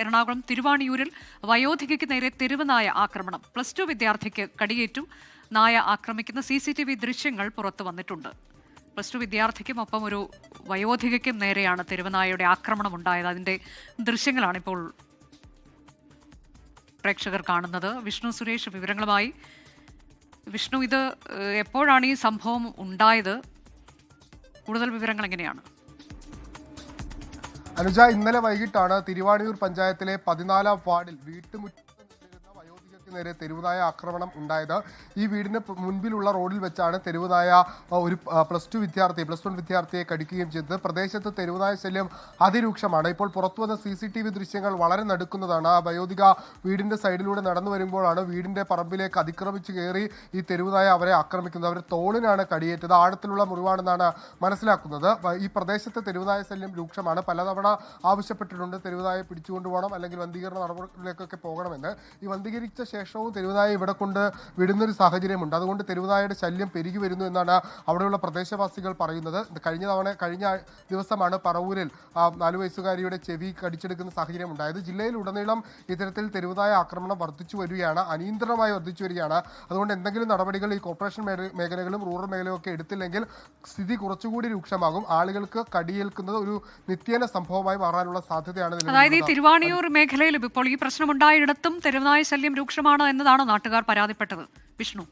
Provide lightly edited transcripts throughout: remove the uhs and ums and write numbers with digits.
എറണാകുളം തിരുവാണിയൂരിൽ വയോധികയ്ക്ക് നേരെ തെരുവ് നായ ആക്രമണം. +2 വിദ്യാർത്ഥിക്ക് കടിയേറ്റു. നായ ആക്രമിക്കുന്ന CCTV ദൃശ്യങ്ങൾ പുറത്തു വന്നിട്ടുണ്ട്. +2 വിദ്യാർത്ഥിക്കും ഒപ്പം ഒരു വയോധികയ്ക്കും നേരെയാണ് തെരുവുനായയുടെ ആക്രമണം ഉണ്ടായത്. അതിന്റെ ദൃശ്യങ്ങളാണ് ഇപ്പോൾ പ്രേക്ഷകർ കാണുന്നത്. വിഷ്ണു സുരേഷ് വിവരങ്ങളുമായി. വിഷ്ണു, ഇത് എപ്പോഴാണ് ഈ സംഭവം ഉണ്ടായത്? കൂടുതൽ വിവരങ്ങൾ എങ്ങനെയാണ്? അനുജ, ഇന്നലെ വൈകിട്ടാണ് തിരുവാണിയൂർ പഞ്ചായത്തിലെ 14-ാം വാർഡിൽ വീട്ടുമുറ്റത്ത് നിന്നിരുന്ന വയോധികയ്ക്ക് നേരെ തെരുവുനായ ആക്രമണം ഉണ്ടായത്. ഈ വീടിന് മുൻപിലുള്ള റോഡിൽ വെച്ചാണ് തെരുവുനായ ഒരു +2 വിദ്യാർത്ഥി, +1 വിദ്യാർത്ഥിയെ കടിക്കുകയും ചെയ്തത്. പ്രദേശത്ത് തെരുവുനായ ശല്യം അതിരൂക്ഷമാണ്. ഇപ്പോൾ പുറത്തുവന്ന CCTV ദൃശ്യങ്ങൾ വളരെ നടുക്കുന്നതാണ്. ആ വയോധിക വീടിന്റെ സൈഡിലൂടെ നടന്നു വരുമ്പോഴാണ് വീടിന്റെ പറമ്പിലേക്ക് അതിക്രമിച്ച് കയറി ഈ തെരുവുനായ അവരെ ആക്രമിക്കുന്നത്. അവരെ തോളിനാണ് കടിയേറ്റത്. ആഴത്തിലുള്ള മുറിവാണെന്നാണ് മനസ്സിലാക്കുന്നത്. ഈ പ്രദേശത്തെ തെരുവുനായ ശല്യം രൂക്ഷമാണ്. പലതവണ ആവശ്യപ്പെട്ടിട്ടുണ്ട് തെരുവുനായെ പിടിച്ചുകൊണ്ടുപോകണം, അല്ലെങ്കിൽ വന്ധീകരണ നടപടികളിലേക്കൊക്കെ പോകണമെന്ന്. ഈ വന്ധീകരിച്ച ശേഷവും തെരുവുനായ ഇവിടെ കൊണ്ട് വിടുന്നൊരു സാഹചര്യമുണ്ട്. അതുകൊണ്ട് തെരുവുനായയുടെ ശല്യം പെരുകി വരുന്നു എന്നാണ് അവിടെയുള്ള പ്രദേശവാസികൾ പറയുന്നത്. കഴിഞ്ഞ ദിവസമാണ് പറവൂരിൽ 4 വയസ്സുകാരിയുടെ ചെവി കടിച്ചെടുക്കുന്ന സാഹചര്യം ഉണ്ടായത്. ജില്ലയിലുടനീളം ഇത്തരത്തിൽ തെരുവുനായ ആക്രമണം വർദ്ധിച്ചു വരികയാണ്, അനിയന്ത്രണമായി വർദ്ധിച്ചു വരികയാണ്. അതുകൊണ്ട് എന്തെങ്കിലും നടപടികൾ ഈ കോർപ്പറേഷൻ മേഖലകളും റൂറൽ മേഖലയും ഒക്കെ എടുത്തില്ലെങ്കിൽ സ്ഥിതി കുറച്ചുകൂടി രൂക്ഷമാകും. ആളുകൾക്ക് കടിയേൽക്കുന്നത് ഒരു നിത്യേന സംഭവമായി മാറാനുള്ള സാധ്യതയാണ്. അതായത് ഈ തിരുവാണിയൂർ മേഖലയിലും ഇപ്പോൾ ഈ പ്രശ്നമുണ്ടായിടത്തും തെരുവുനായ ശല്യം രൂക്ഷമാണ് എന്നതാണ് നാട്ടുകാർ പരാതിപ്പെട്ടത്. വിഷ്ണു,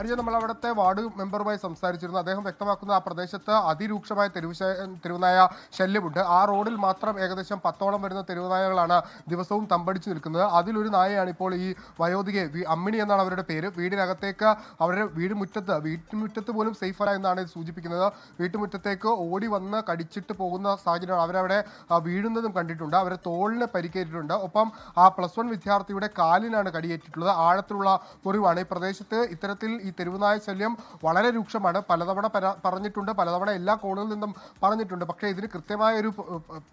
അറിയാം, നമ്മൾ അവിടുത്തെ വാർഡ് മെമ്പറുമായി സംസാരിച്ചിരുന്നു. അദ്ദേഹം വ്യക്തമാക്കുന്ന ആ പ്രദേശത്ത് അതിരൂക്ഷമായ തെരുവുനായ ശല്യമുണ്ട്. ആ റോഡിൽ മാത്രം ഏകദേശം 10ഓളം വരുന്ന തെരുവുനായകളാണ് ദിവസവും തമ്പടിച്ചു നിൽക്കുന്നത്. അതിലൊരു നായയാണ് ഇപ്പോൾ ഈ വയോധികയെ, അമ്മിണി എന്നാണ് അവരുടെ പേര്, വീടിനകത്തേക്ക് അവരുടെ വീട്ടുമുറ്റത്ത് പോലും സേഫല്ല എന്നാണ് ഇത് സൂചിപ്പിക്കുന്നത്. വീട്ടുമുറ്റത്തേക്ക് ഓടി വന്ന് കടിച്ചിട്ട് പോകുന്ന സാഹചര്യമാണ്. അവരവിടെ വീഴുന്നതും കണ്ടിട്ടുണ്ട്. അവരെ തോളിന് പരിക്കേറ്റിട്ടുണ്ട്. ഒപ്പം ആ +1 വിദ്യാർത്ഥിയുടെ കാലിനാണ് കടിയേറ്റിട്ടുള്ളത്. ആഴത്തിലുള്ള മുറിവാണ്. ഈ പ്രദേശത്ത് ഇത്തരത്തിൽ ഈ തെരുവുനായ ശല്യം വളരെ രൂക്ഷമാണ്. പലതവണ പറഞ്ഞിട്ടുണ്ട്, പലതവണ എല്ലാ കോണുകളിൽ നിന്നും പറഞ്ഞിട്ടുണ്ട്. പക്ഷേ ഇതിന് കൃത്യമായ ഒരു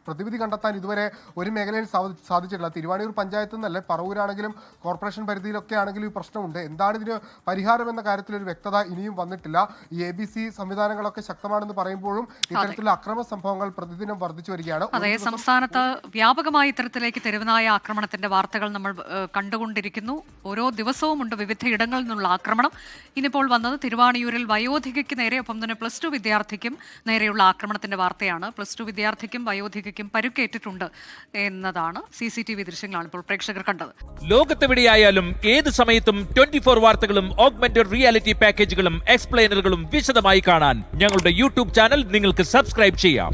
പ്രതിവിധി കണ്ടെത്താൻ ഇതുവരെ ഒരു മേഖലയിൽ സാധിച്ചിട്ടില്ല. തിരുവാണിയൂർ പഞ്ചായത്ത് എന്നല്ല, പറവൂരാണെങ്കിലും കോർപ്പറേഷൻ പരിധിയിലൊക്കെ ആണെങ്കിലും ഈ പ്രശ്നമുണ്ട്. എന്താണ് ഇതിന് പരിഹാരം എന്ന കാര്യത്തിൽ ഒരു വ്യക്തത ഇനിയും വന്നിട്ടില്ല. ഈ ABC സംവിധാനങ്ങളൊക്കെ ശക്തമാണെന്ന് പറയുമ്പോഴും ഇത്തരത്തിലുള്ള അക്രമ സംഭവങ്ങൾ പ്രതിദിനം വർദ്ധിച്ചു വരികയാണ്. അതെ, സംസ്ഥാനത്ത് വ്യാപകമായി ഇത്തരത്തിലേക്ക് തെരുവുനായ ആക്രമണത്തിന്റെ വാർത്തകൾ നമ്മൾ കണ്ടുകൊണ്ടിരിക്കുന്നു. ഓരോ ദിവസവും ഉണ്ട് വിവിധ ഇടങ്ങളിൽ നിന്നുള്ള ആക്രമണം. ഇനിയിപ്പോൾ വന്നത് തിരുവാണിയൂരിൽ വയോധികയ്ക്ക് നേരെ, ഒപ്പം തന്നെ +2 വിദ്യാർത്ഥിക്കും നേരെയുള്ള ആക്രമണത്തിന്റെ വാർത്തയാണ്. +2 വിദ്യാർത്ഥിക്കും വയോധികയ്ക്കും പരുക്കേറ്റിട്ടുണ്ട് എന്നതാണ്. CCTV ദൃശ്യങ്ങളാണ് ഇപ്പോൾ പ്രേക്ഷകർ കണ്ടത്. ലോകത്തെവിടെയായാലും ഏത് സമയത്തും 24 വാർത്തകളും ഓഗ്മെന്റഡ് റിയാലിറ്റി പാക്കേജുകളും എക്സ്പ്ലെയിനറുകളും വിശദമായി കാണാൻ ഞങ്ങളുടെ YouTube ചാനൽ നിങ്ങൾക്ക് സബ്സ്ക്രൈബ് ചെയ്യാം.